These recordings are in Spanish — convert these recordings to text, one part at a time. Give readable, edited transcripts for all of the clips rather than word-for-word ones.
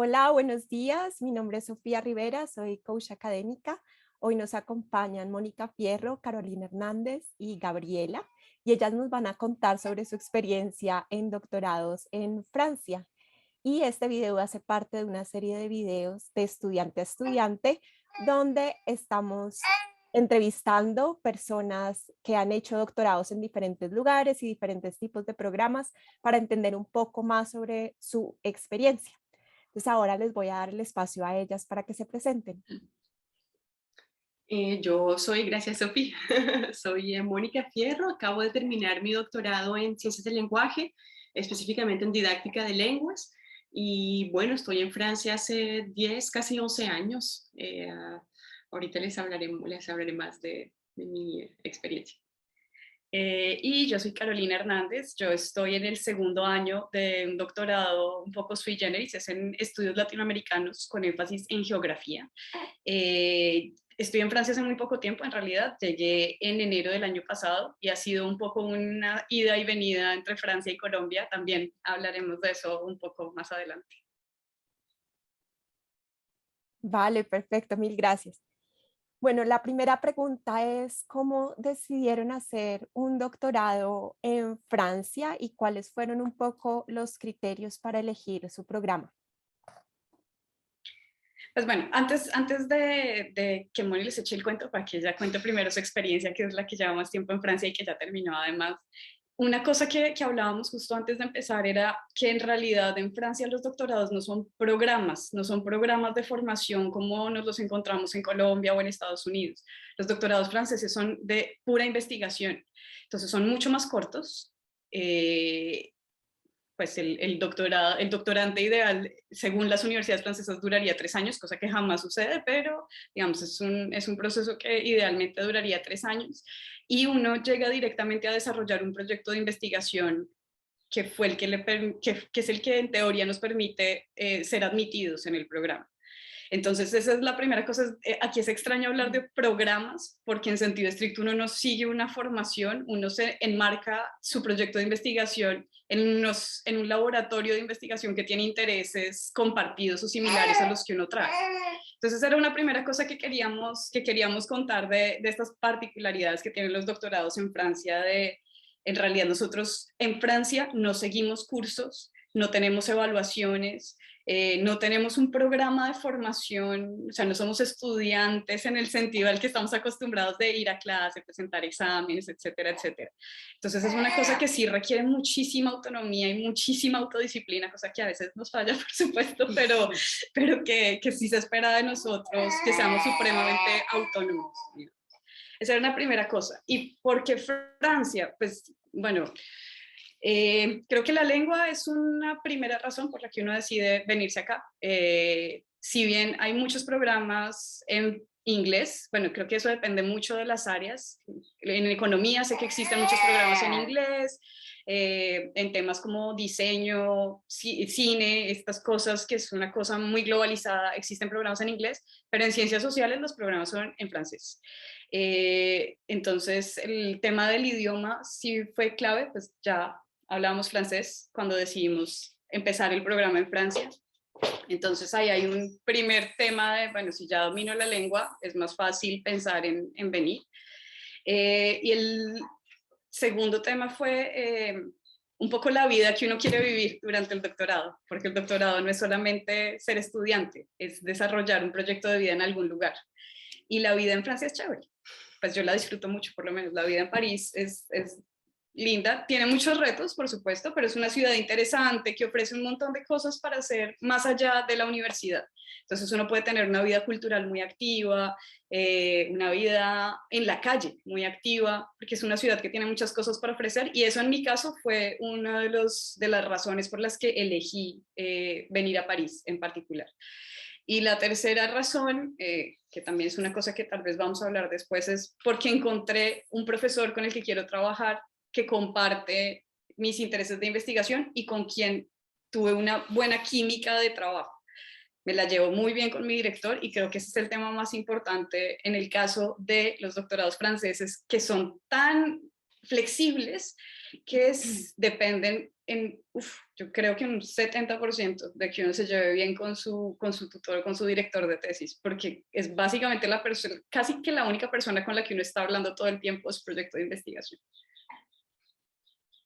Hola, buenos días. Mi nombre es Sofía Rivera, soy coach académica. Hoy nos acompañan Mónica Fierro, Carolina Hernández y Gabriela, y ellas nos van a contar sobre su experiencia en doctorados en Francia. Y este video hace parte de una serie de videos de estudiante a estudiante, donde estamos entrevistando personas que han hecho doctorados en diferentes lugares y diferentes tipos de programas para entender un poco más sobre su experiencia. Entonces ahora les voy a dar el espacio a ellas para que se presenten. Yo soy, gracias Sofía, soy Mónica Fierro, acabo de terminar mi doctorado en Ciencias del Lenguaje, específicamente en Didáctica de Lenguas, y bueno, estoy en Francia hace 10, casi 11 años. Ahorita les hablaré más de mi experiencia. Y yo soy Carolina Hernández, yo estoy en el segundo año de un doctorado un poco sui generis, es en estudios latinoamericanos con énfasis en geografía. Estoy en Francia hace muy poco tiempo, en realidad llegué en enero del año pasado y ha sido un poco una ida y venida entre Francia y Colombia. También hablaremos de eso un poco más adelante. Vale, perfecto, mil gracias. Bueno, la primera pregunta es, ¿cómo decidieron hacer un doctorado en Francia y cuáles fueron un poco los criterios para elegir su programa? Pues bueno, antes de que Moni les eche el cuento, para que ella cuente primero su experiencia, que es la que lleva más tiempo en Francia y que ya terminó además. Una cosa que hablábamos justo antes de empezar era que en realidad en Francia los doctorados no son programas, no son programas de formación como nos los encontramos en Colombia o en Estados Unidos. Los doctorados franceses son de pura investigación, entonces son mucho más cortos. Pues el doctorante ideal, según las universidades francesas, duraría 3 años, cosa que jamás sucede, pero digamos, es un proceso que idealmente duraría 3 años, y uno llega directamente a desarrollar un proyecto de investigación que, fue el que, que es el que en teoría nos permite ser admitidos en el programa. Entonces, esa es la primera cosa. Aquí es extraño hablar de programas, porque en sentido estricto uno no sigue una formación, uno se enmarca su proyecto de investigación en un laboratorio de investigación que tiene intereses compartidos o similares a los que uno trae. Entonces, era una primera cosa que queríamos contar de estas particularidades que tienen los doctorados en Francia. En realidad, nosotros en Francia no seguimos cursos, no tenemos evaluaciones, no tenemos un programa de formación, o sea, no somos estudiantes en el sentido al que estamos acostumbrados de ir a clase, presentar exámenes, etcétera, etcétera. Entonces es una cosa que sí requiere muchísima autonomía y muchísima autodisciplina, cosa que a veces nos falla, por supuesto, pero que sí se espera de nosotros que seamos supremamente autónomos. Esa era una primera cosa. ¿Y por qué Francia? Pues bueno, creo que la lengua es una primera razón por la que uno decide venirse acá. Si bien hay muchos programas en inglés, bueno, creo que eso depende mucho de las áreas. En economía sé que existen muchos programas en inglés, en temas como diseño, cine, estas cosas, que es una cosa muy globalizada, existen programas en inglés, pero en ciencias sociales los programas son en francés. Entonces, el tema del idioma sí fue clave, pues ya hablábamos francés cuando decidimos empezar el programa en Francia. Entonces ahí hay un primer tema de, bueno, si ya domino la lengua, es más fácil pensar en venir. Y el segundo tema fue un poco la vida que uno quiere vivir durante el doctorado, porque el doctorado no es solamente ser estudiante, es desarrollar un proyecto de vida en algún lugar. Y la vida en Francia es chévere, pues yo la disfruto mucho, por lo menos. La vida en París es linda, tiene muchos retos, por supuesto, pero es una ciudad interesante que ofrece un montón de cosas para hacer más allá de la universidad. Entonces uno puede tener una vida cultural muy activa, una vida en la calle muy activa, porque es una ciudad que tiene muchas cosas para ofrecer, y eso en mi caso fue una de las razones por las que elegí venir a París en particular. Y la tercera razón, que también es una cosa que tal vez vamos a hablar después, es porque encontré un profesor con el que quiero trabajar, que comparte mis intereses de investigación y con quien tuve una buena química de trabajo. Me la llevo muy bien con mi director, y creo que ese es el tema más importante en el caso de los doctorados franceses, que son tan flexibles que dependen yo creo que un 70% de que uno se lleve bien con su tutor, con su director de tesis, porque es básicamente la persona, casi que la única persona con la que uno está hablando todo el tiempo es proyecto de investigación.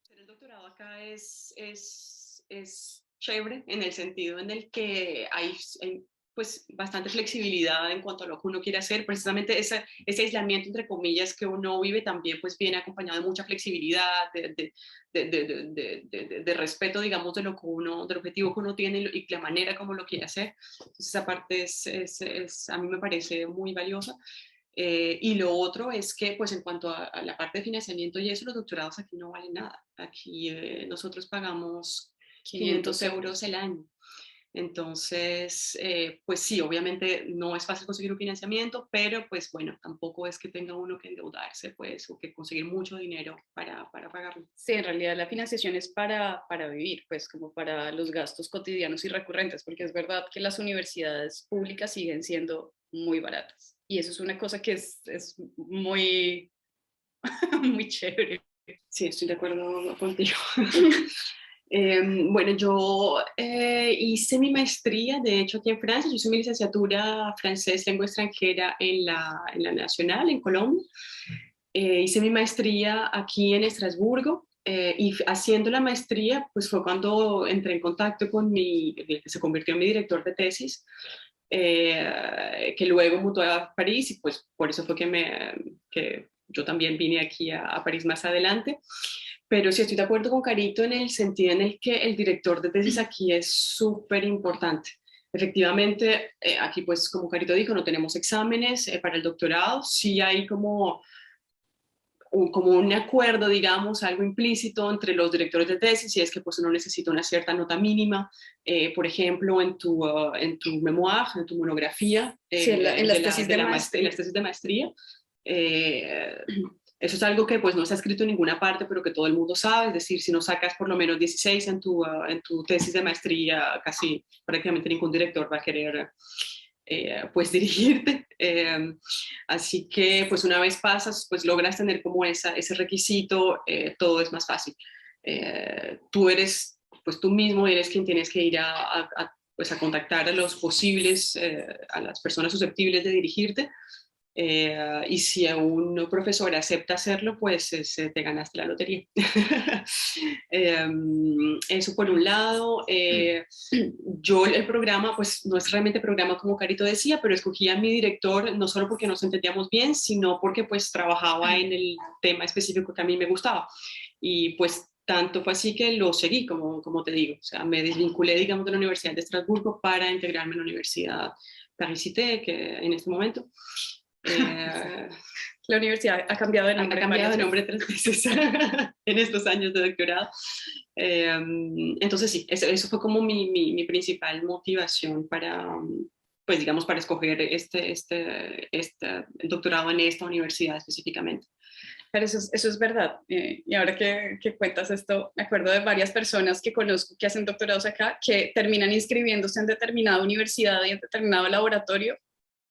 El doctorado acá es chévere en el sentido en el que hay pues bastante flexibilidad en cuanto a lo que uno quiere hacer. Precisamente ese aislamiento, entre comillas, que uno vive también pues viene acompañado de mucha flexibilidad, de respeto, digamos, de lo que uno, del objetivo que uno tiene y la manera como lo quiere hacer. Entonces esa parte a mí me parece muy valiosa. Y lo otro es que, pues en cuanto a la parte de financiamiento y eso, los doctorados aquí no valen nada. Aquí nosotros pagamos 500 euros el año. Entonces, pues sí, obviamente no es fácil conseguir un financiamiento, pero pues bueno, tampoco es que tenga uno que endeudarse, pues, o que conseguir mucho dinero para pagarlo. Sí, en realidad la financiación es para vivir, pues como para los gastos cotidianos y recurrentes, porque es verdad que las universidades públicas siguen siendo muy baratas. Y eso es una cosa que es muy, muy chévere. Sí, estoy de acuerdo contigo. Bueno, yo hice mi maestría, de hecho, aquí en Francia. Yo hice mi licenciatura francés, lengua extranjera en la Nacional, en Colombia. Hice mi maestría aquí en Estrasburgo. Y haciendo la maestría, pues fue cuando entré en contacto con el que se convirtió en mi director de tesis, que luego mutó a París y pues por eso fue que yo también vine aquí a París más adelante. Pero sí estoy de acuerdo con Carito en el sentido en el que el director de tesis aquí es súper importante. Efectivamente, aquí pues como Carito dijo, no tenemos exámenes para el doctorado, sí hay como un acuerdo, digamos, algo implícito entre los directores de tesis, y es que pues uno necesita una cierta nota mínima, por ejemplo, en tu memoir, en tu monografía, sí, en las tesis de maestría. En las tesis de maestría. Eso es algo que pues no está escrito en ninguna parte, pero que todo el mundo sabe. Es decir, si no sacas por lo menos 16 en tu tesis de maestría, casi prácticamente ningún director va a querer pues dirigirte. Así que pues una vez pasas, pues logras tener como ese requisito, todo es más fácil. Pues tú mismo eres quien tienes que ir pues a contactar a los posibles, a las personas susceptibles de dirigirte. Y si a un profesor acepta hacerlo, pues te ganaste la lotería. Eso por un lado. Yo el programa, pues no es realmente programa como Carito decía, pero escogí a mi director no solo porque nos entendíamos bien, sino porque pues trabajaba en el tema específico que a mí me gustaba. Y pues tanto fue así que lo seguí, como te digo. O sea, me desvinculé, digamos, de la Universidad de Estrasburgo para integrarme en la Universidad Paris-Cité, que en este momento. La universidad ha cambiado de nombre. Ha cambiado de nombre 3 veces en estos años de doctorado. Entonces sí, eso fue como mi principal motivación para, pues digamos, para escoger el doctorado en esta universidad específicamente. Pero eso es verdad. Y ahora que cuentas esto, me acuerdo de varias personas que conozco que hacen doctorados acá, que terminan inscribiéndose en determinada universidad y en determinado laboratorio,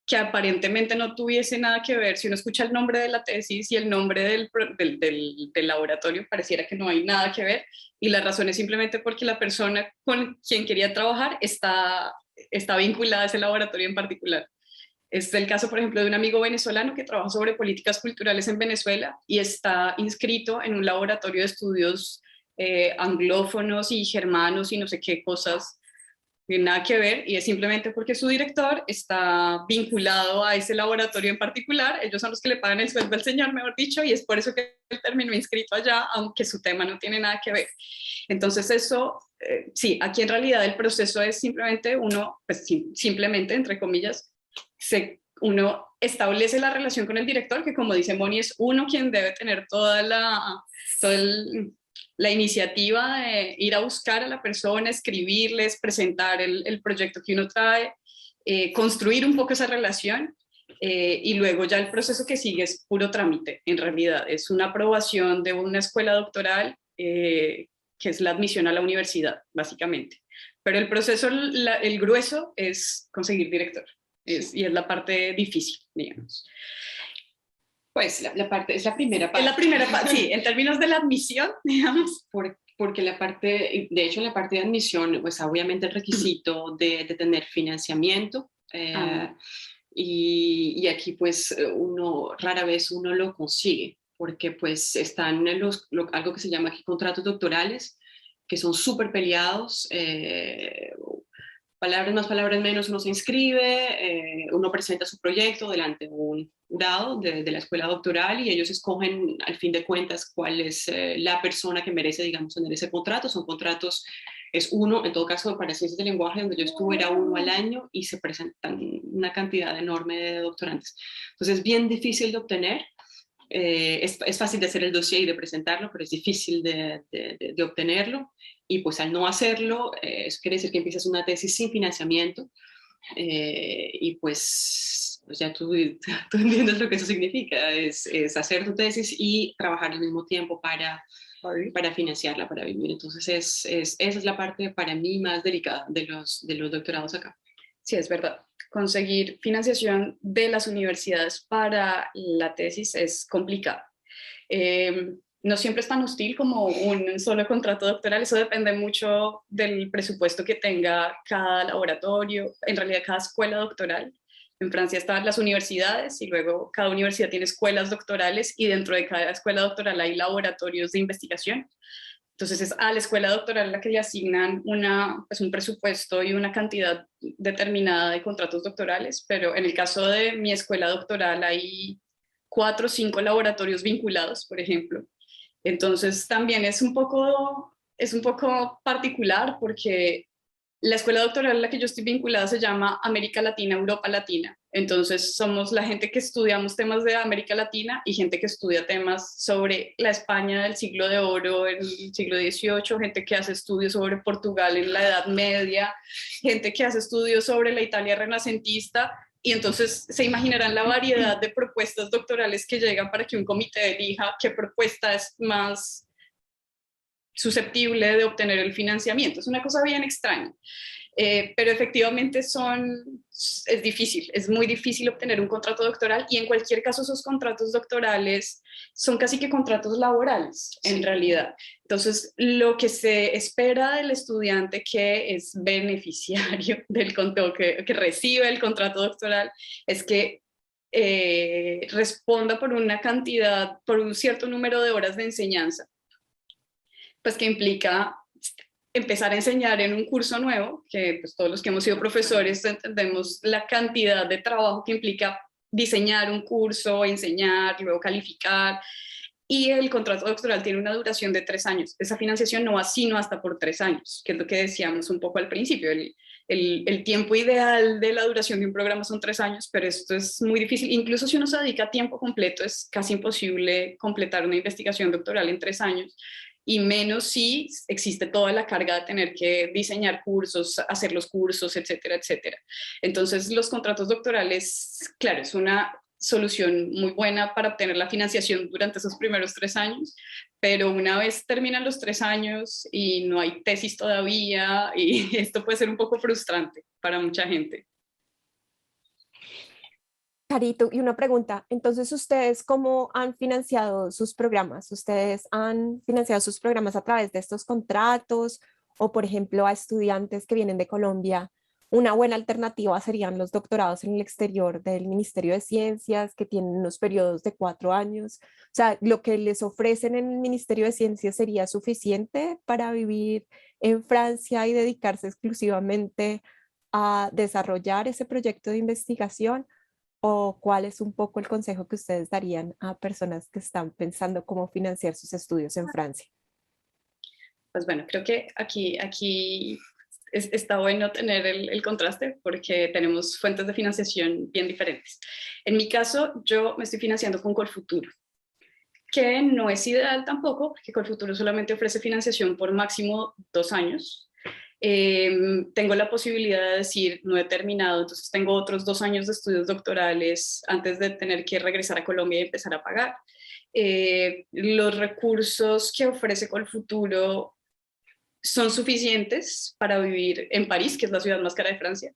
que aparentemente no tuviese nada que ver. Si uno escucha el nombre de la tesis y el nombre del laboratorio, pareciera que no hay nada que ver, y la razón es simplemente porque la persona con quien quería trabajar está vinculada a ese laboratorio en particular. Es el caso, por ejemplo, de un amigo venezolano que trabaja sobre políticas culturales en Venezuela y está inscrito en un laboratorio de estudios anglófonos y germanos y no sé qué cosas, tiene nada que ver, y es simplemente porque su director está vinculado a ese laboratorio en particular. Ellos son los que le pagan el sueldo al señor, mejor dicho, y es por eso que él terminó inscrito allá, aunque su tema no tiene nada que ver. Entonces eso, sí, aquí en realidad el proceso es simplemente uno, pues simplemente, entre comillas, uno establece la relación con el director, que como dice Moni, es uno quien debe tener toda la iniciativa de ir a buscar a la persona, escribirles, presentar el proyecto que uno trae, construir un poco esa relación, y luego ya el proceso que sigue es puro trámite, en realidad. Es una aprobación de una escuela doctoral, que es la admisión a la universidad, básicamente. Pero el proceso, el grueso, es conseguir director, y es la parte difícil, digamos. Pues la parte, es la primera Es parte. la primera parte, sí, en términos de la admisión, digamos. Porque la parte, de hecho, en la parte de admisión, pues obviamente el requisito de tener financiamiento. Ah, Y aquí pues uno rara vez uno lo consigue porque pues están algo que se llama aquí contratos doctorales que son súper peleados, palabras más, palabras menos, uno se inscribe, uno presenta su proyecto delante de un jurado de la escuela doctoral y ellos escogen al fin de cuentas cuál es la persona que merece, digamos, tener ese contrato. Son contratos, es uno, en todo caso para ciencias del lenguaje, donde yo estuve era uno al año y se presentan una cantidad enorme de doctorantes. Entonces es bien difícil de obtener. Es fácil de hacer el dossier y de presentarlo, pero es difícil de obtenerlo. Y pues al no hacerlo, eso quiere decir que empiezas una tesis sin financiamiento y pues ya tú entiendes lo que eso significa, es hacer tu tesis y trabajar al mismo tiempo para financiarla, para vivir. Entonces esa es la parte para mí más delicada de los doctorados acá. sí, es verdad. Conseguir financiación de las universidades para la tesis es complicado. No siempre es tan hostil como un solo contrato doctoral, eso depende mucho del presupuesto que tenga cada laboratorio, en realidad cada escuela doctoral. En Francia están las universidades y luego cada universidad tiene escuelas doctorales y dentro de cada escuela doctoral hay laboratorios de investigación. Entonces es a la escuela doctoral a la que le asignan pues un presupuesto y una cantidad determinada de contratos doctorales, pero en el caso de mi escuela doctoral hay 4 o 5 laboratorios vinculados, por ejemplo. Entonces también es un poco particular porque la escuela doctoral a la que yo estoy vinculada se llama América Latina, Europa Latina. Entonces somos la gente que estudiamos temas de América Latina y gente que estudia temas sobre la España del siglo de oro, en el siglo XVIII, gente que hace estudios sobre Portugal en la Edad Media, gente que hace estudios sobre la Italia renacentista. Y entonces se imaginarán la variedad de propuestas doctorales que llegan para que un comité elija qué propuesta es más susceptible de obtener el financiamiento. Es una cosa bien extraña, pero efectivamente es difícil, es muy difícil obtener un contrato doctoral y en cualquier caso esos contratos doctorales son casi que contratos laborales en realidad. Entonces, lo que se espera del estudiante que es beneficiario del contrato, que recibe el contrato doctoral, es que responda por una cantidad, por un cierto número de horas de enseñanza, pues que implica empezar a enseñar en un curso nuevo, que pues todos los que hemos sido profesores entendemos la cantidad de trabajo que implica diseñar un curso, enseñar, luego calificar, y el contrato doctoral tiene una duración de 3 años. Esa financiación no va sino hasta por 3 años, que es lo que decíamos un poco al principio. El tiempo ideal de la duración de un programa son 3 años, pero esto es muy difícil. Incluso si uno se dedica a tiempo completo, es casi imposible completar una investigación doctoral en 3 años, y menos si existe toda la carga de tener que diseñar cursos, hacer los cursos, etcétera, etcétera. Entonces, los contratos doctorales, claro, es una solución muy buena para obtener la financiación durante esos primeros 3 años, pero una vez terminan los 3 años y no hay tesis todavía, y esto puede ser un poco frustrante para mucha gente. Carito, y una pregunta, entonces ustedes cómo han financiado sus programas? ¿Ustedes han financiado sus programas a través de estos contratos o, por ejemplo, a estudiantes que vienen de Colombia? Una buena alternativa serían los doctorados en el exterior del Ministerio de Ciencias, que tienen unos periodos de 4 años. O sea, lo que les ofrecen en el Ministerio de Ciencias sería suficiente para vivir en Francia y dedicarse exclusivamente a desarrollar ese proyecto de investigación. ¿O cuál es un poco el consejo que ustedes darían a personas que están pensando cómo financiar sus estudios en Francia? Pues bueno, creo que aquí está bueno tener el contraste porque tenemos fuentes de financiación bien diferentes. En mi caso, yo me estoy financiando con Colfuturo, que no es ideal tampoco, porque Colfuturo solamente ofrece financiación por máximo 2 años. Tengo la posibilidad de decir, no he terminado, entonces tengo otros 2 años de estudios doctorales antes de tener que regresar a Colombia y empezar a pagar. Los recursos que ofrece Colfuturo son suficientes para vivir en París, que es la ciudad más cara de Francia,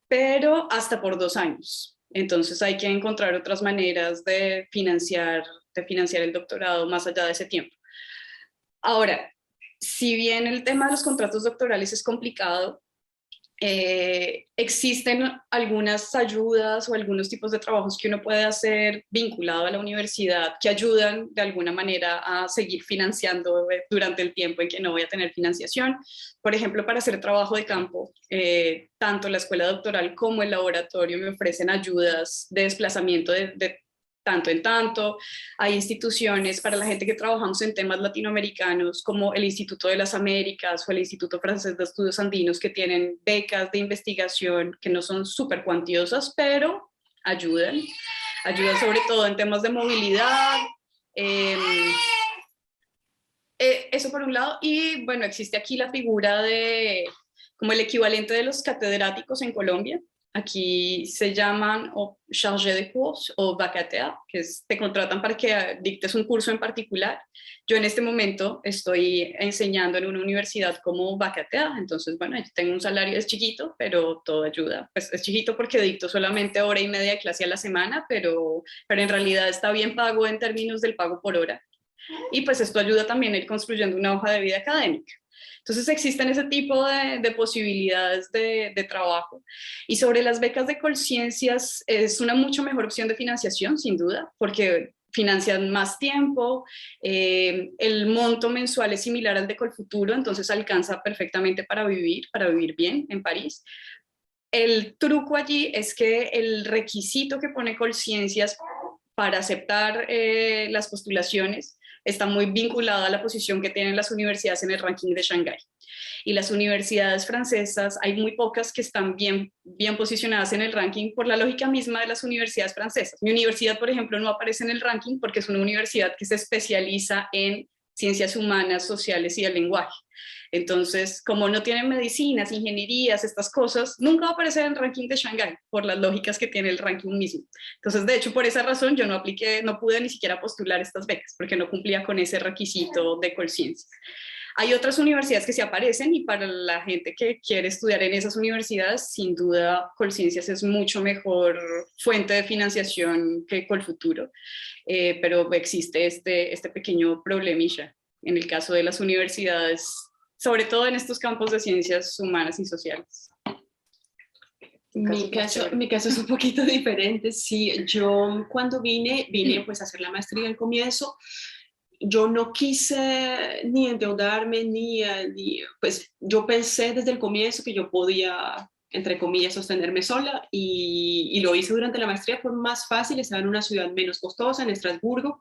pero hasta por 2 años. Entonces hay que encontrar otras maneras de financiar el doctorado más allá de ese tiempo. Ahora, si bien el tema de los contratos doctorales es complicado, existen algunas ayudas o algunos tipos de trabajos que uno puede hacer vinculado a la universidad que ayudan de alguna manera a seguir financiando durante el tiempo en que no voy a tener financiación. Por ejemplo, para hacer trabajo de campo, tanto la escuela doctoral como el laboratorio me ofrecen ayudas de desplazamiento de tanto en tanto. Hay instituciones para la gente que trabajamos en temas latinoamericanos, como el Instituto de las Américas o el Instituto Francés de Estudios Andinos, que tienen becas de investigación que no son súper cuantiosas, pero ayudan. Ayudan sobre todo en temas de movilidad. Eso por un lado. Y bueno, existe aquí la figura de como el equivalente de los catedráticos en Colombia. Aquí se llaman o chargé de cours o vacataire, que te contratan para que dictes un curso en particular. Yo en este momento estoy enseñando en una universidad como vacataire, entonces bueno, yo tengo un salario, es chiquito, pero todo ayuda. Pues es chiquito porque dicto solamente hora y media de clase a la semana, pero en realidad está bien pago en términos del pago por hora. Y pues esto ayuda también a ir construyendo una hoja de vida académica. Entonces existen ese tipo de posibilidades de trabajo. Y sobre las becas de Colciencias, es una mucho mejor opción de financiación, sin duda, porque financian más tiempo, el monto mensual es similar al de Colfuturo, entonces alcanza perfectamente para vivir bien en París. El truco allí es que el requisito que pone Colciencias para aceptar las postulaciones está muy vinculado a la posición que tienen las universidades en el ranking de Shanghái. Y las universidades francesas, hay muy pocas que están bien posicionadas en el ranking por la lógica misma de las universidades francesas. Mi universidad, por ejemplo, no aparece en el ranking porque es una universidad que se especializa en ciencias humanas, sociales y el lenguaje. Entonces, como no tienen medicinas, ingenierías, estas cosas, nunca va a aparecer en el ranking de Shanghái por las lógicas que tiene el ranking mismo. Entonces, de hecho, por esa razón yo no apliqué, no pude ni siquiera postular estas becas porque no cumplía con ese requisito de Colciencias. Hay otras universidades que se aparecen y para la gente que quiere estudiar en esas universidades, sin duda Colciencias es mucho mejor fuente de financiación que Colfuturo, pero existe este pequeño problemilla en el caso de las universidades, sobre todo en estos campos de ciencias humanas y sociales. Mi caso es un poquito diferente. Sí, yo cuando vine pues a hacer la maestría al comienzo. Yo no quise ni endeudarme, pues yo pensé desde el comienzo que yo podía, entre comillas, sostenerme sola y lo hice durante la maestría. Fue más fácil, estaba en una ciudad menos costosa, en Estrasburgo,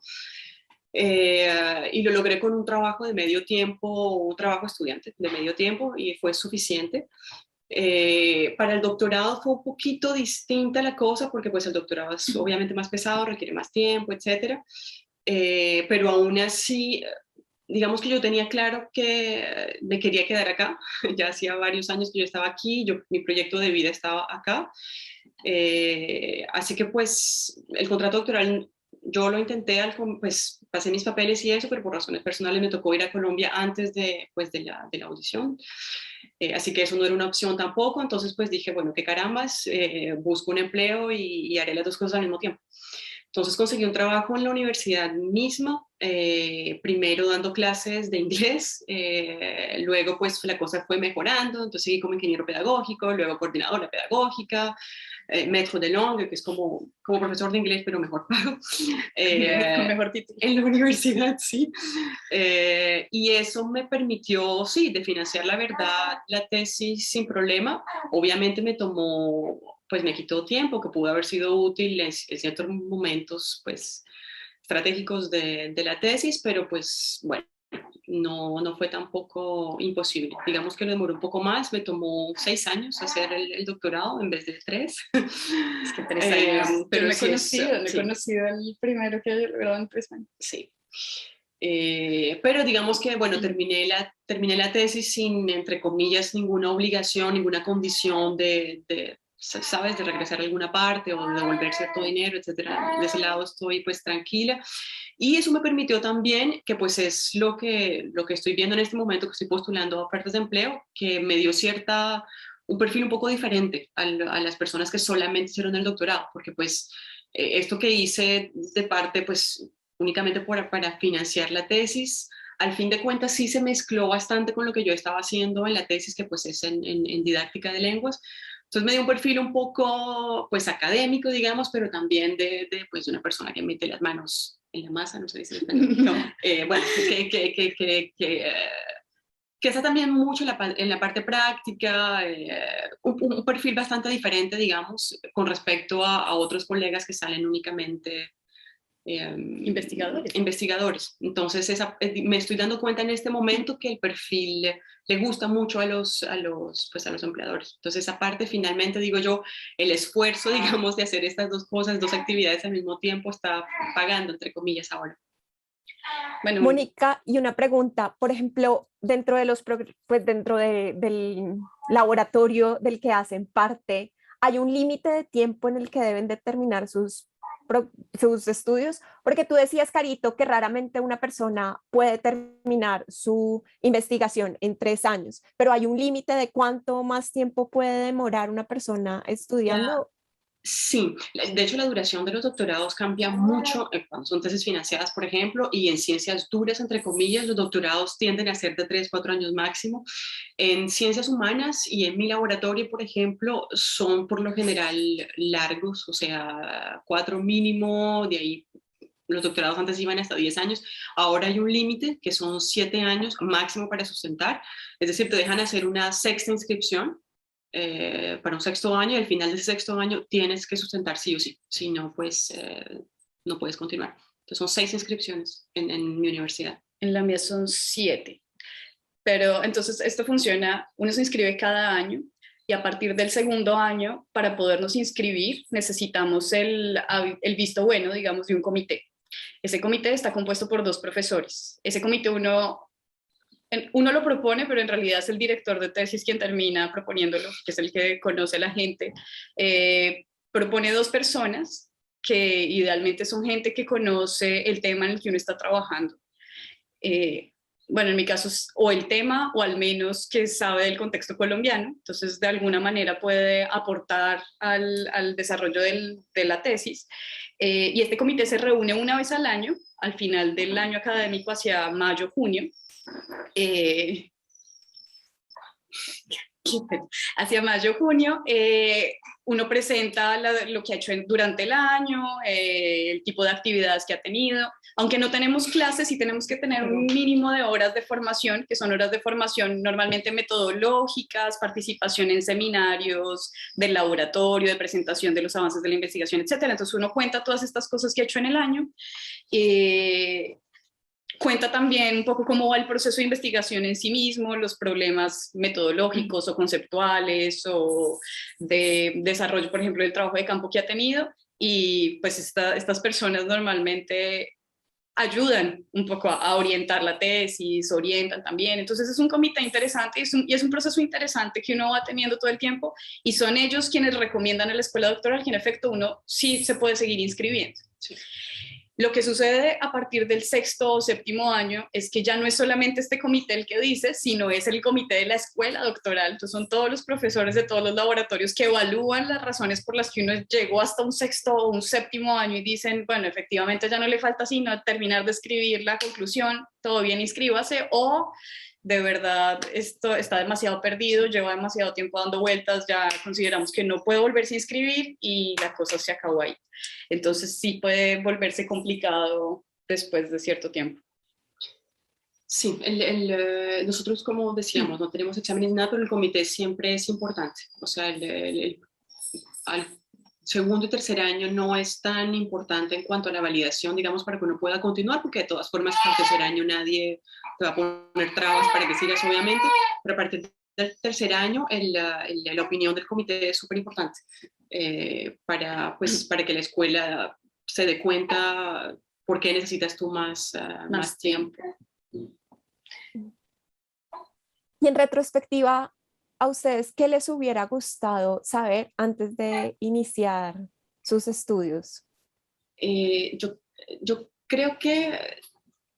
y lo logré con un trabajo de medio tiempo, un trabajo estudiante de medio tiempo, y fue suficiente. Para el doctorado fue un poquito distinta la cosa porque pues el doctorado es obviamente más pesado, requiere más tiempo, etcétera. Pero aún así, digamos que yo tenía claro que me quería quedar acá. Ya hacía varios años que yo estaba aquí, mi proyecto de vida estaba acá. Así que pues el contrato doctoral yo lo intenté, pues pasé mis papeles y eso, pero por razones personales me tocó ir a Colombia antes pues, de la audición. Así que eso no era una opción tampoco, entonces pues dije, bueno, qué carambas, busco un empleo y haré las dos cosas al mismo tiempo. Entonces conseguí un trabajo en la universidad misma, primero dando clases de inglés, luego pues la cosa fue mejorando, entonces seguí como ingeniero pedagógico, luego coordinadora pedagógica, maître de langue, que es como profesor de inglés, pero mejor pago. Con mejor título. En la universidad, sí. Y eso me permitió, sí, de financiar la verdad, la tesis sin problema. Obviamente pues me quitó tiempo que pudo haber sido útil en ciertos momentos, pues, estratégicos de la tesis, pero pues, bueno, no fue tampoco imposible. Digamos que lo demoró un poco más, me tomó 6 años hacer el doctorado en vez de 3. Es que 3 años, pero yo no he sí conocido el primero que haya logrado en 3 años. Sí. Pero digamos que, bueno, terminé la tesis sin, entre comillas, ninguna obligación, ninguna condición ¿sabes?, de regresar a alguna parte o de devolver cierto dinero, etcétera. De ese lado estoy pues tranquila. Y eso me permitió también, que pues es lo que estoy viendo en este momento, que estoy postulando a ofertas de empleo, que me dio un perfil un poco diferente a las personas que solamente hicieron el doctorado, porque pues esto que hice de parte pues únicamente para financiar la tesis, al fin de cuentas sí se mezcló bastante con lo que yo estaba haciendo en la tesis, que pues es en didáctica de lenguas. Entonces me dio un perfil un poco pues académico, digamos, pero también pues, de una persona que mete las manos en la masa, no sé si en español. No. Bueno, que está también mucho en la parte práctica, un perfil bastante diferente, digamos, con respecto a otros colegas que salen únicamente Investigadores. investigadores. Entonces, me estoy dando cuenta en este momento que el perfil le gusta mucho pues a los empleadores. Entonces, esa parte, finalmente, digo yo, el esfuerzo, digamos, de hacer estas dos cosas, dos actividades al mismo tiempo, está pagando, entre comillas, ahora. Bueno, Mónica, y una pregunta, por ejemplo, dentro de pues dentro del laboratorio del que hacen parte, ¿hay un límite de tiempo en el que deben determinar sus estudios? Porque tú decías, Carito, que raramente una persona puede terminar su investigación en 3 años, pero ¿hay un límite de cuánto más tiempo puede demorar una persona estudiando? Sí, de hecho la duración de los doctorados cambia mucho cuando son tesis financiadas, por ejemplo, y en ciencias duras, entre comillas, los doctorados tienden a ser de 3, 4 años máximo. En ciencias humanas y en mi laboratorio, por ejemplo, son por lo general largos, o sea, 4 mínimo, de ahí los doctorados antes iban hasta 10 años, ahora hay un límite que son 7 años máximo para sustentar, es decir, te dejan hacer una sexta inscripción para un sexto año, y al final de ese sexto año tienes que sustentar sí o sí, si no, pues no puedes continuar. Entonces son 6 inscripciones en mi universidad. En la mía son 7, pero entonces esto funciona, uno se inscribe cada año y a partir del segundo año, para podernos inscribir, necesitamos el visto bueno, digamos, de un comité. Ese comité está compuesto por 2 profesores. Ese comité uno lo propone, pero en realidad es el director de tesis quien termina proponiéndolo, que es el que conoce a la gente. Propone 2 personas que idealmente son gente que conoce el tema en el que uno está trabajando. Bueno, en mi caso es o el tema o al menos que sabe del contexto colombiano, entonces de alguna manera puede aportar al desarrollo de la tesis. Y este comité se reúne una vez al año, al final del año académico, hacia mayo, junio. Hacia mayo, junio, uno presenta lo que ha hecho durante el año, el tipo de actividades que ha tenido. Aunque no tenemos clases, sí tenemos que tener un mínimo de horas de formación, que son horas de formación normalmente metodológicas, participación en seminarios del laboratorio, de presentación de los avances de la investigación, etcétera. Entonces uno cuenta todas estas cosas que ha hecho en el año. Cuenta también un poco cómo va el proceso de investigación en sí mismo, los problemas metodológicos o conceptuales o de desarrollo, por ejemplo, del trabajo de campo que ha tenido. Y pues estas personas normalmente ayudan un poco a orientar la tesis, orientan también. Entonces es un comité interesante y es un proceso interesante que uno va teniendo todo el tiempo, y son ellos quienes recomiendan a la escuela doctoral que en efecto uno sí se puede seguir inscribiendo. Sí. Lo que sucede a partir del sexto o séptimo año es que ya no es solamente este comité el que dice, sino es el comité de la escuela doctoral. Entonces son todos los profesores de todos los laboratorios que evalúan las razones por las que uno llegó hasta un sexto o un séptimo año y dicen, bueno, efectivamente ya no le falta sino terminar de escribir la conclusión, todo bien, inscríbase, o de verdad esto está demasiado perdido, lleva demasiado tiempo dando vueltas, ya consideramos que no puede volverse a inscribir y la cosa se acabó ahí. Entonces sí puede volverse complicado después de cierto tiempo. Sí, nosotros, como decíamos, no tenemos exámenes nada, pero el comité siempre es importante. O sea, al segundo y tercer año no es tan importante en cuanto a la validación, digamos, para que uno pueda continuar, porque de todas formas al tercer año nadie te va a poner trabas para que sigas, obviamente, pero a partir del tercer año la opinión del comité es súper importante para que la escuela se dé cuenta por qué necesitas tú más tiempo. Y en retrospectiva, ¿a ustedes qué les hubiera gustado saber antes de iniciar sus estudios? Yo creo que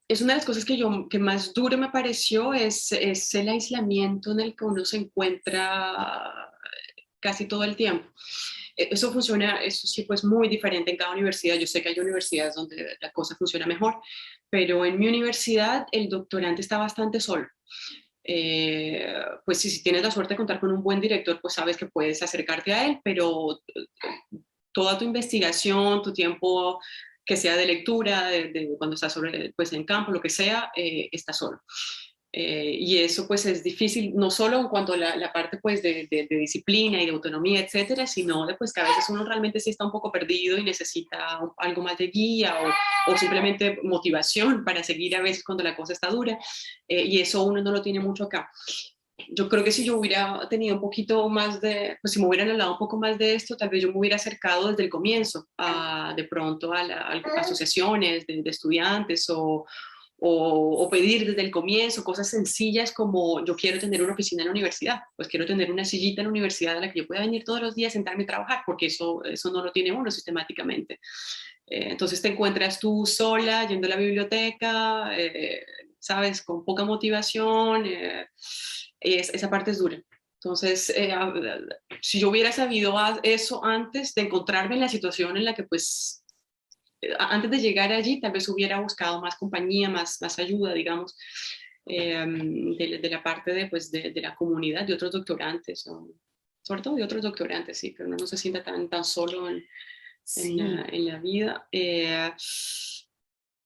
es una de las cosas que más duro me pareció es el aislamiento en el que uno se encuentra casi todo el tiempo. Eso funciona, eso sí, pues muy diferente en cada universidad. Yo sé que hay universidades donde la cosa funciona mejor, pero en mi universidad el doctorante está bastante solo. Pues si tienes la suerte de contar con un buen director, pues sabes que puedes acercarte a él, pero toda tu investigación, tu tiempo que sea de lectura, cuando estás pues en campo, lo que sea, está solo. Y eso pues es difícil, no solo en cuanto a la parte pues de disciplina y de autonomía, etcétera, sino de pues que a veces uno realmente sí está un poco perdido y necesita algo más de guía o simplemente motivación para seguir a veces cuando la cosa está dura, y eso uno no lo tiene mucho acá. Yo creo que si yo hubiera tenido un poquito más pues si me hubieran hablado un poco más de esto, tal vez yo me hubiera acercado desde el comienzo, de pronto a asociaciones de estudiantes o pedir desde el comienzo cosas sencillas como yo quiero tener una oficina en la universidad, pues quiero tener una sillita en la universidad a la que yo pueda venir todos los días, sentarme a trabajar, porque eso no lo tiene uno sistemáticamente. Entonces te encuentras tú sola yendo a la biblioteca, sabes, con poca motivación, esa parte es dura. Entonces, si yo hubiera sabido eso antes de encontrarme en la situación en la que pues antes de llegar allí, tal vez hubiera buscado más compañía, más ayuda, digamos, de la parte pues, de la comunidad, de otros doctorantes, sobre todo de otros doctorantes, sí, que uno no se sienta tan solo Sí. en la vida.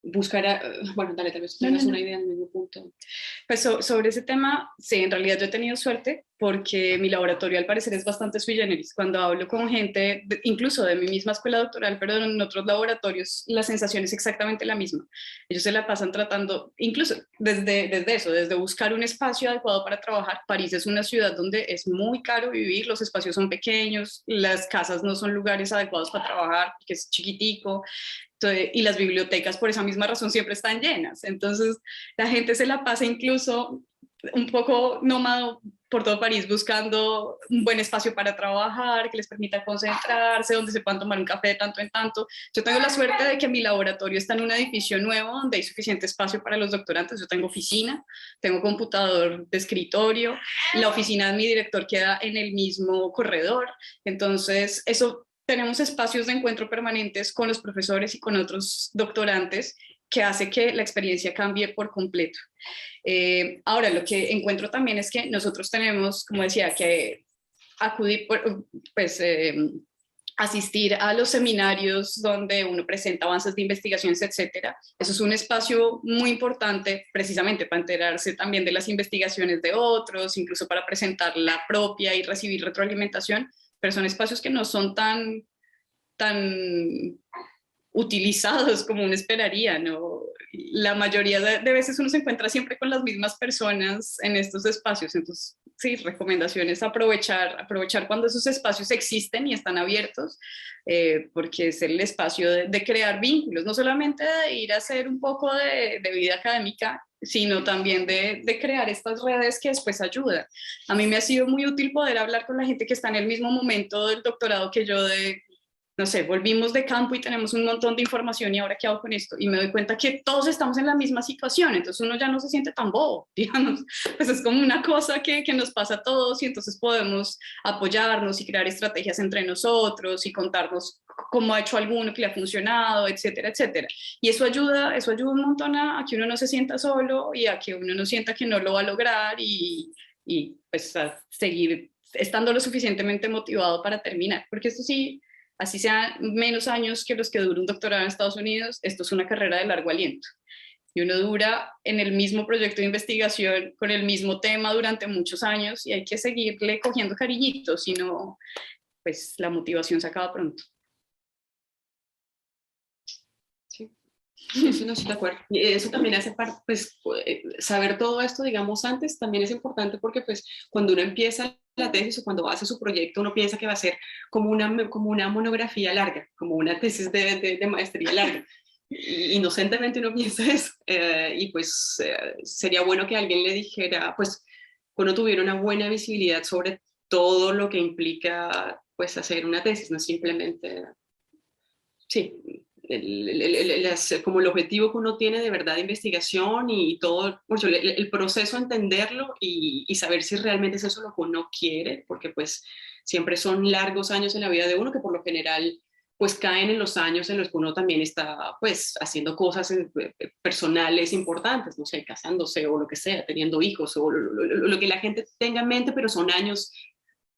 Buscar, bueno, dale, tal vez tengas una idea en el mismo punto. Pues sobre ese tema, sí, en realidad yo he tenido suerte porque mi laboratorio al parecer es bastante sui generis. Cuando hablo con gente, incluso de mi misma escuela doctoral, pero en otros laboratorios, la sensación es exactamente la misma. Ellos se la pasan tratando, incluso desde eso, desde buscar un espacio adecuado para trabajar. París es una ciudad donde es muy caro vivir, los espacios son pequeños, las casas no son lugares adecuados para trabajar, porque es chiquitico. Entonces, y las bibliotecas por esa misma razón siempre están llenas. Entonces la gente se la pasa incluso un poco nómado por todo París buscando un buen espacio para trabajar, que les permita concentrarse, donde se puedan tomar un café de tanto en tanto. Yo tengo la suerte de que mi laboratorio está en un edificio nuevo donde hay suficiente espacio para los doctorantes. Yo tengo oficina, tengo computador de escritorio, la oficina de mi director queda en el mismo corredor. Entonces eso, tenemos espacios de encuentro permanentes con los profesores y con otros doctorantes que hace que la experiencia cambie por completo. Ahora, lo que encuentro también es que nosotros tenemos, como decía, que acudir, pues, asistir a los seminarios donde uno presenta avances de investigaciones, etcétera. Eso es un espacio muy importante precisamente para enterarse también de las investigaciones de otros, incluso para presentar la propia y recibir retroalimentación, pero son espacios que no son tan utilizados como uno esperaría, ¿no? La mayoría de veces uno se encuentra siempre con las mismas personas en estos espacios, entonces sí, recomendaciones aprovechar cuando esos espacios existen y están abiertos, porque es el espacio de crear vínculos, no solamente de ir a hacer un poco de vida académica, sino también de crear estas redes que después ayudan. A mí me ha sido muy útil poder hablar con la gente que está en el mismo momento del doctorado que yo, no sé, volvimos de campo y tenemos un montón de información y ahora qué hago con esto. Y me doy cuenta que todos estamos en la misma situación, entonces uno ya no se siente tan bobo, digamos, pues es como una cosa que nos pasa a todos y entonces podemos apoyarnos y crear estrategias entre nosotros y contarnos cómo ha hecho alguno que le ha funcionado, etcétera, etcétera. Y eso ayuda un montón a que uno no se sienta solo y a que uno no sienta que no lo va a lograr y pues a seguir estando lo suficientemente motivado para terminar, porque esto sí, así sean menos años que los que dura un doctorado en Estados Unidos, esto es una carrera de largo aliento. Y uno dura en el mismo proyecto de investigación con el mismo tema durante muchos años y hay que seguirle cogiendo cariñitos, si no, pues la motivación se acaba pronto. Sí, eso no estoy de acuerdo. Y eso también hace parte, pues, saber todo esto, digamos, antes también es importante porque, pues, cuando uno empieza la tesis o cuando hace su proyecto, uno piensa que va a ser como una monografía larga, como una tesis de maestría larga. Y inocentemente uno piensa eso. Y pues sería bueno que alguien le dijera, pues, cuando tuviera una buena visibilidad sobre todo lo que implica, pues, hacer una tesis, no simplemente, sí, como el objetivo que uno tiene de verdad de investigación y todo, pues, el proceso, entenderlo y saber si realmente es eso lo que uno quiere, porque pues siempre son largos años en la vida de uno que por lo general pues caen en los años en los que uno también está pues haciendo cosas personales importantes, no sé, casándose o lo que sea, teniendo hijos o lo que la gente tenga en mente, pero son años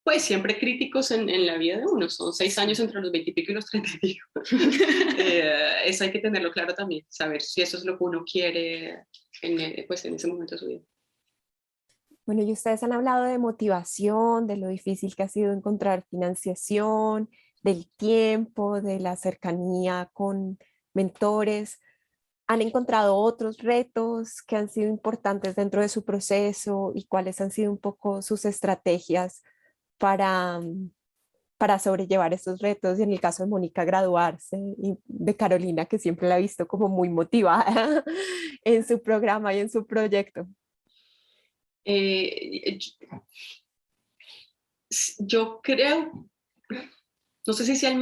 pues siempre críticos en la vida de uno, son 6 años entre los 20 y pico y los 30 y pico. Eso hay que tenerlo claro también, saber si eso es lo que uno quiere pues en ese momento de su vida. Bueno, y ustedes han hablado de motivación, de lo difícil que ha sido encontrar financiación, del tiempo, de la cercanía con mentores. ¿Han encontrado otros retos que han sido importantes dentro de su proceso y cuáles han sido un poco sus estrategias para, para sobrellevar estos retos? Y en el caso de Mónica, graduarse, y de Carolina, que siempre la he visto como muy motivada en su programa y en su proyecto. Yo creo, no sé si sea el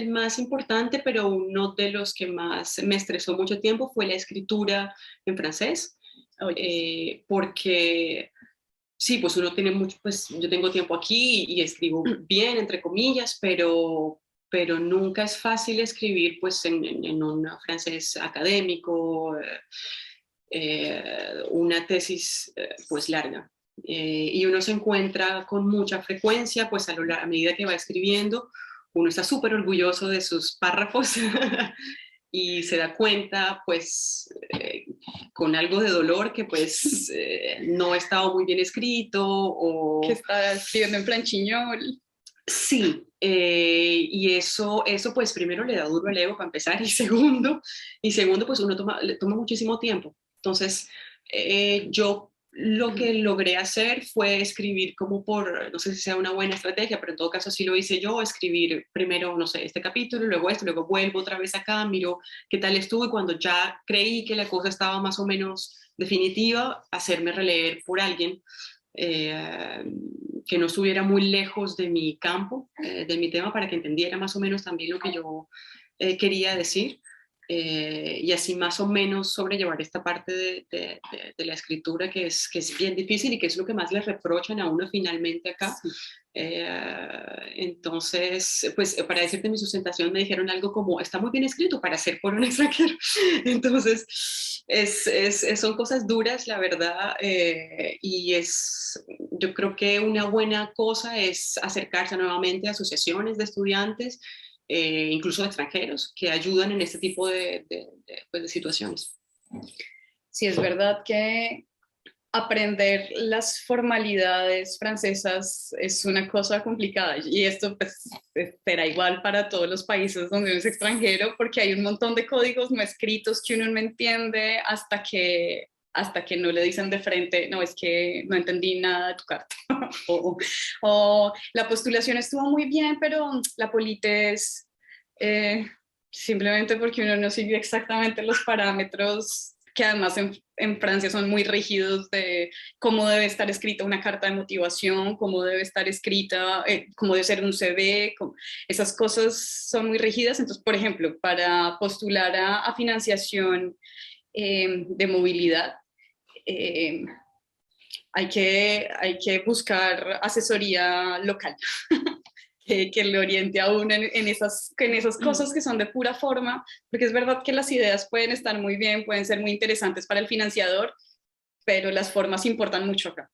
más importante, pero uno de los que más me estresó mucho tiempo fue la escritura en francés, porque sí, pues uno tiene mucho, pues yo tengo tiempo aquí y escribo bien, entre comillas, pero nunca es fácil escribir pues en un francés académico, una tesis pues larga. Y uno se encuentra con mucha frecuencia, pues a medida que va escribiendo, uno está súper orgulloso de sus párrafos y se da cuenta, pues, con algo de dolor que, pues, no ha estado muy bien escrito o... Que está escribiendo en planchiñol. Sí, y eso, pues, primero le da duro al ego para empezar, y segundo, pues, le toma muchísimo tiempo. Entonces, yo lo que logré hacer fue escribir como no sé si sea una buena estrategia, pero en todo caso sí lo hice yo, escribir primero, no sé, este capítulo, luego esto, luego vuelvo otra vez acá, miro qué tal estuvo y cuando ya creí que la cosa estaba más o menos definitiva, hacerme releer por alguien eh, que no estuviera muy lejos de mi campo, de mi tema, para que entendiera más o menos también lo que yo quería decir. Y así más o menos sobrellevar esta parte de la escritura que es bien difícil y que es lo que más le reprochan a uno finalmente acá. Sí. Entonces, pues para decirte mi sustentación me dijeron algo como, está muy bien escrito para ser por un extranjero. Entonces, son cosas duras, la verdad, y yo creo que una buena cosa es acercarse nuevamente a asociaciones de estudiantes, incluso de extranjeros, que ayudan en este tipo pues, de situaciones. Sí, es verdad que aprender las formalidades francesas es una cosa complicada y esto pues será igual para todos los países donde uno es extranjero porque hay un montón de códigos no escritos que uno no entiende hasta que no le dicen de frente, no, es que no entendí nada de tu carta. o la postulación estuvo muy bien, pero la politez, simplemente porque uno no siguió exactamente los parámetros que además en Francia son muy rígidos de cómo debe estar escrita una carta de motivación, cómo debe estar escrita, cómo debe ser un CV, esas cosas son muy rígidas. Entonces, por ejemplo, para postular a financiación de movilidad, hay que buscar asesoría local. Que le oriente a uno en esas cosas que son de pura forma, porque es verdad que las ideas pueden estar muy bien, pueden ser muy interesantes para el financiador, pero las formas importan mucho acá.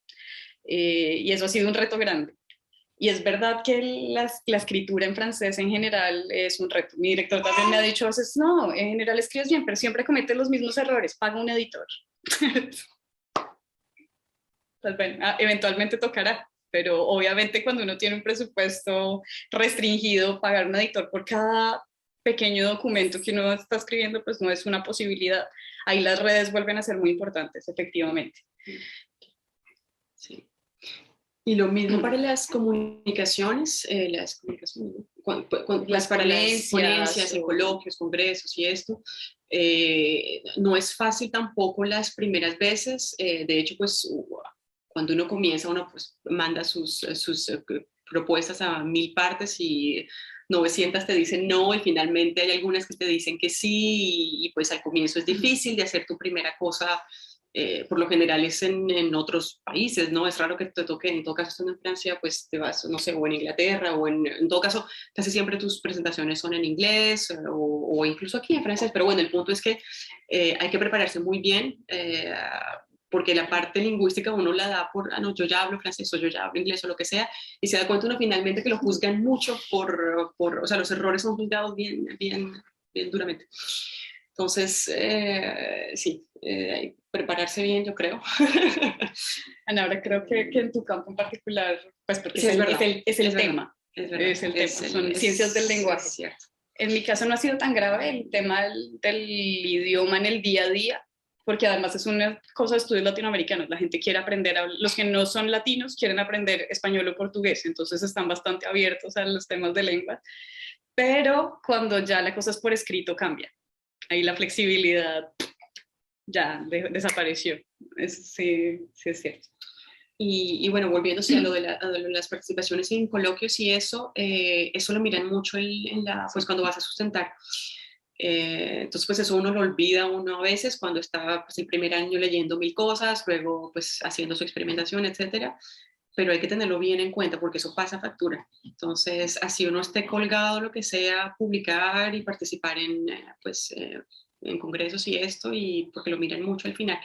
Y eso ha sido un reto grande. Y es verdad que la escritura en francés en general es un reto. Mi director también me ha dicho a veces, no, en general escribes bien, pero siempre cometes los mismos errores, paga un editor. Pues bueno, eventualmente tocará, pero obviamente cuando uno tiene un presupuesto restringido, pagar un editor por cada pequeño documento que uno está escribiendo, pues no es una posibilidad. Ahí las redes vuelven a ser muy importantes, efectivamente. Sí. Y lo mismo para las comunicaciones, para las ponencias y coloquios, congresos y esto. No es fácil tampoco las primeras veces. De hecho, pues cuando uno comienza, uno pues manda sus propuestas a 1000 partes y 900 te dicen no, y finalmente hay algunas que te dicen que sí, y pues al comienzo es difícil de hacer tu primera cosa por lo general es en otros países, ¿no? Es raro que te toque, en todo caso estando en Francia, pues te vas, no sé, o en Inglaterra, o en todo caso, casi siempre tus presentaciones son en inglés, o incluso aquí en francés, pero bueno, el punto es que hay que prepararse muy bien, porque la parte lingüística uno la da por, no, yo ya hablo francés, o yo ya hablo inglés, o lo que sea, y se da cuenta uno finalmente que lo juzgan mucho o sea, los errores son juzgados bien duramente. Entonces, sí, hay que prepararse bien, yo creo. Ana, ahora creo que en tu campo en particular, pues porque Sí, es verdad. es el Es verdad. tema, Es verdad. es el tema, son ciencias del lenguaje. Es cierto. En mi caso no ha sido tan grave el tema del idioma en el día a día, porque además es una cosa de estudios latinoamericanos. La gente quiere aprender, los que no son latinos quieren aprender español o portugués, entonces están bastante abiertos a los temas de lengua. Pero cuando ya la cosa es por escrito cambia. Ahí la flexibilidad ya desapareció. Sí, sí es cierto. Y bueno, volviendo a a lo de las participaciones en coloquios y eso lo miran mucho pues cuando vas a sustentar. Entonces, pues eso uno lo olvida uno a veces cuando está pues, el primer año leyendo mil cosas, luego pues haciendo su experimentación, etcétera. Pero hay que tenerlo bien en cuenta porque eso pasa factura. Entonces, así uno esté colgado, lo que sea, publicar y participar en congresos y esto, y porque lo miran mucho al final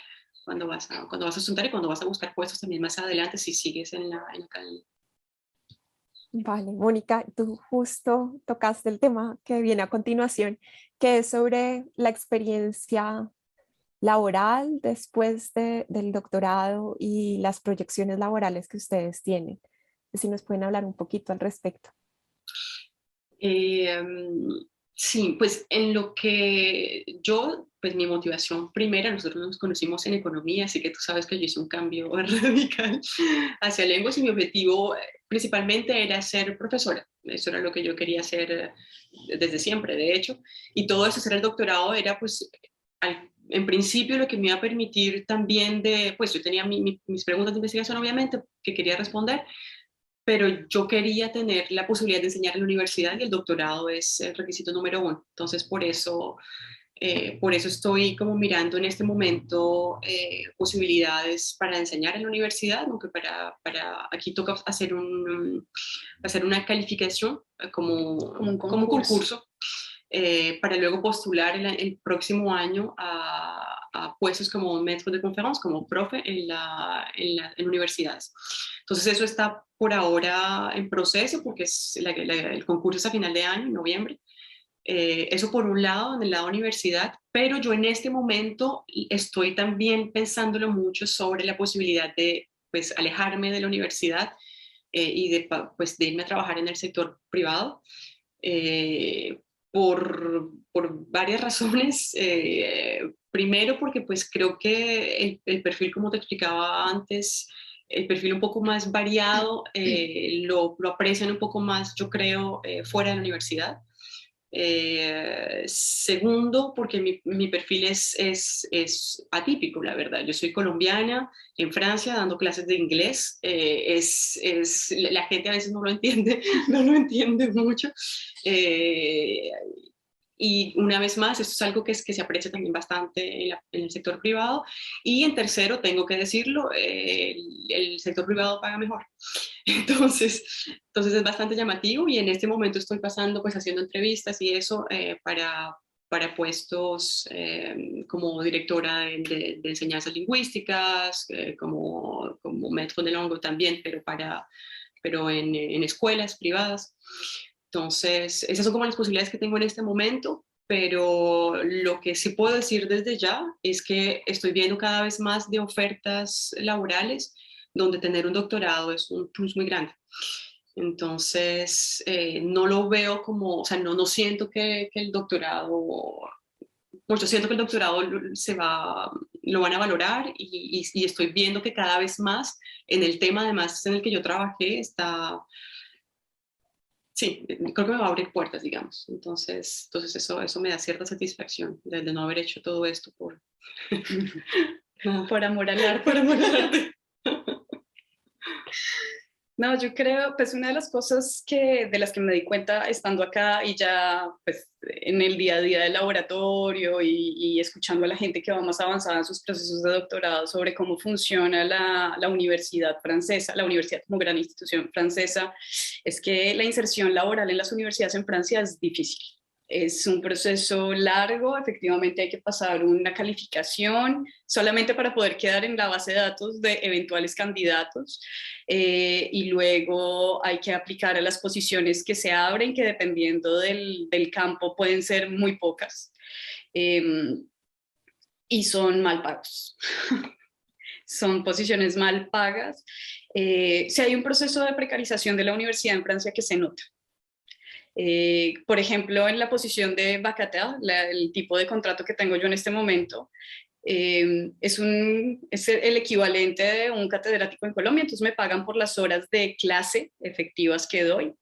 cuando vas a sustentar y cuando vas a buscar puestos también más adelante si sigues en la academia. Vale, Mónica, tú justo tocaste el tema que viene a continuación, que es sobre la experiencia laboral después del doctorado y las proyecciones laborales que ustedes tienen. Si nos pueden hablar un poquito al respecto. Eh, sí, pues en lo que pues mi motivación primera, nosotros nos conocimos en economía, así que tú sabes que yo hice un cambio radical hacia lenguas y mi objetivo principalmente era ser profesora. Eso era lo que yo quería hacer desde siempre, de hecho, y todo eso, hacer el doctorado era pues en principio lo que me iba a permitir también pues yo tenía mis preguntas de investigación obviamente que quería responder, pero yo quería tener la posibilidad de enseñar en la universidad y el doctorado es el requisito número uno. Entonces, por eso estoy como mirando en este momento posibilidades para enseñar en la universidad, aunque aquí toca hacer una calificación como un concurso para luego postular el próximo año a puestos como maître de conférence, como profe en universidades. Entonces eso está por ahora en proceso porque el concurso es a final de año, en noviembre. Eso por un lado, en el lado universidad, pero yo en este momento estoy también pensándolo mucho sobre la posibilidad de pues, alejarme de la universidad pues, de irme a trabajar en el sector privado. Eh, por varias razones. Primero porque pues creo que el perfil, como te explicaba antes, el perfil un poco más variado, lo aprecian un poco más, yo creo, fuera de la universidad. Segundo, porque mi perfil es atípico, la verdad. Yo soy colombiana en Francia dando clases de inglés. La gente a veces no lo entiende, no lo entiende mucho. Eh, y una vez más, esto es algo que se aprecia también bastante en el sector privado. Y en tercero, tengo que decirlo, el sector privado paga mejor. Entonces es bastante llamativo y en este momento estoy pasando, pues haciendo entrevistas y eso para puestos como directora de enseñanzas lingüísticas, como maître de langue también, pero en escuelas privadas. Entonces, esas son como las posibilidades que tengo en este momento, pero lo que sí puedo decir desde ya es que estoy viendo cada vez más de ofertas laborales donde tener un doctorado es un plus muy grande. Entonces, no lo veo como, o sea, no siento que el doctorado, pues yo siento que el doctorado lo van a valorar y estoy viendo que cada vez más en el tema además en el que yo trabajé sí, creo que me va a abrir puertas, digamos. Entonces eso me da cierta satisfacción de no haber hecho todo esto por amor al arte. Por amor al arte. No, yo creo, pues una de las cosas de las que me di cuenta estando acá y ya pues en el día a día del laboratorio y escuchando a la gente que va más avanzada en sus procesos de doctorado sobre cómo funciona la universidad francesa, la universidad como gran institución francesa, es que la inserción laboral en las universidades en Francia es difícil. Es un proceso largo, efectivamente hay que pasar una calificación solamente para poder quedar en la base de datos de eventuales candidatos y luego hay que aplicar a las posiciones que se abren, que dependiendo del campo pueden ser muy pocas eh, y son mal pagos. Son posiciones mal pagas. Si hay un proceso de precarización de la universidad en Francia que se nota. Por ejemplo, en la posición de vacataire, el tipo de contrato que tengo yo en este momento, es el equivalente de un catedrático en Colombia, entonces me pagan por las horas de clase efectivas que doy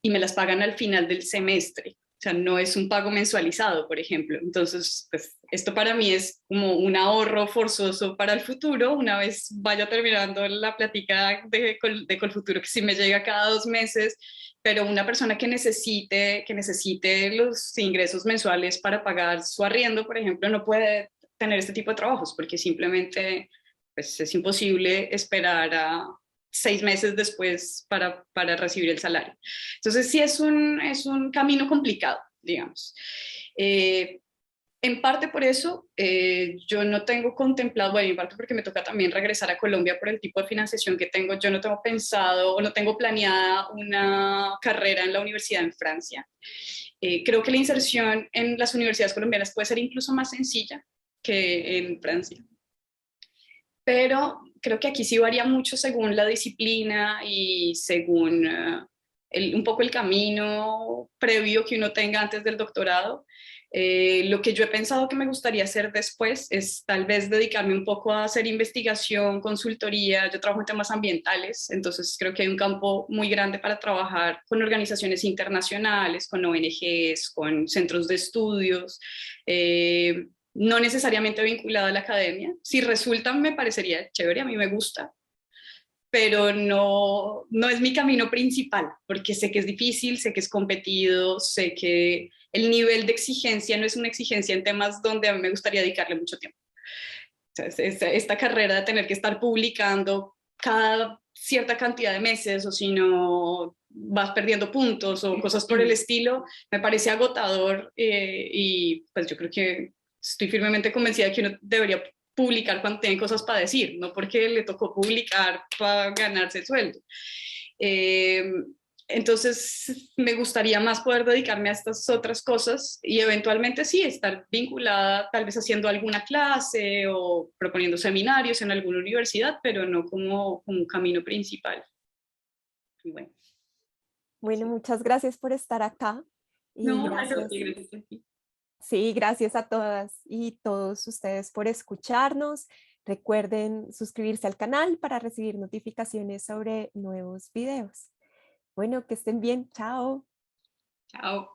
y me las pagan al final del semestre. O sea, no es un pago mensualizado, por ejemplo. Entonces, pues, esto para mí es como un ahorro forzoso para el futuro, una vez vaya terminando la plática de Colfuturo, que sí me llega cada 2 meses, pero una persona que necesite los ingresos mensuales para pagar su arriendo, por ejemplo, no puede tener este tipo de trabajos, porque simplemente pues, es imposible esperar a 6 meses después para recibir el salario. Entonces sí es un camino complicado, digamos. Eh, en parte por eso, yo no tengo contemplado, bueno, en parte porque me toca también regresar a Colombia por el tipo de financiación que tengo, yo no tengo pensado o no tengo planeada una carrera en la universidad en Francia. Creo que la inserción en las universidades colombianas puede ser incluso más sencilla que en Francia. Pero creo que aquí sí varía mucho según la disciplina y según un poco el camino previo que uno tenga antes del doctorado. Lo que yo he pensado que me gustaría hacer después es tal vez dedicarme un poco a hacer investigación, consultoría. Yo trabajo en temas ambientales, entonces creo que hay un campo muy grande para trabajar con organizaciones internacionales, con ONGs, con centros de estudios. No necesariamente vinculada a la academia. Si resulta, me parecería chévere, a mí me gusta, pero no es mi camino principal, porque sé que es difícil, sé que es competido, sé que el nivel de exigencia no es una exigencia en temas donde a mí me gustaría dedicarle mucho tiempo. O sea, esta carrera de tener que estar publicando cada cierta cantidad de meses, o si no vas perdiendo puntos o cosas por el estilo, me parece agotador y pues yo creo que estoy firmemente convencida de que uno debería publicar cuando tiene cosas para decir, no porque le tocó publicar para ganarse el sueldo. Eh, entonces, me gustaría más poder dedicarme a estas otras cosas y eventualmente sí, estar vinculada, tal vez haciendo alguna clase o proponiendo seminarios en alguna universidad, pero no como un camino principal. Y bueno, Bueno, sí. muchas gracias por estar acá y No, gracias. gracias a ti. Sí, gracias a todas y todos ustedes por escucharnos. Recuerden suscribirse al canal para recibir notificaciones sobre nuevos videos. Bueno, que estén bien. Chao. Chao.